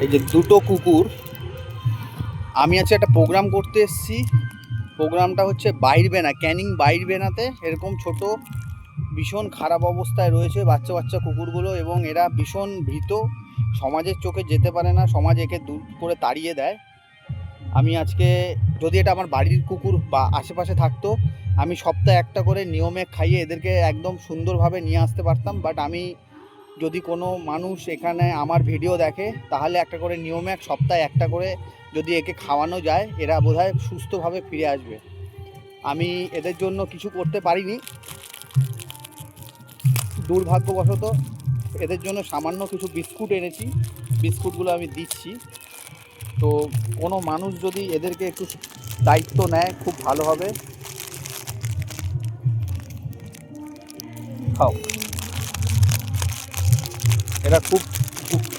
এই যে দুটো কুকুর, আমি আজকে একটা প্রোগ্রাম করতে এসেছি। প্রোগ্রামটা হচ্ছে বাইরবেনা, ক্যানিং বাইরবেনাতে এরকম ছোট ভীষণ খারাপ অবস্থায় রয়েছে বাচ্চা বাচ্চা কুকুরগুলো, এবং এরা ভীষণ ভীত, সমাজের চোখে যেতে পারে না, সমাজ একে দূর করে তাড়িয়ে দেয়। আমি আজকে, যদি এটা আমার বাড়ির কুকুর বা আশেপাশে থাকতো, আমি সপ্তাহে একটা করে নিয়মে খাইয়ে এদেরকে একদম সুন্দরভাবে নিয়ে আসতে পারতাম। বাট আমি, যদি কোনো মানুষ এখানে আমার ভিডিও দেখে, তাহলে একটা করে নিয়মে সপ্তাহে একটা করে যদি একে খাওয়ানো যায়, এরা বোধহয় সুস্থভাবে ফিরে আসবে। আমি এদের জন্য কিছু করতে পারিনি, দুর্ভাগ্যবশত। এদের জন্য সামান্য কিছু বিস্কুট এনেছি, বিস্কুটগুলো আমি দিচ্ছি। তো কোনো মানুষ যদি এদেরকে একটু দায়িত্ব নেয় খুব ভালো হবে। খাও, এরা খুব সুস্থ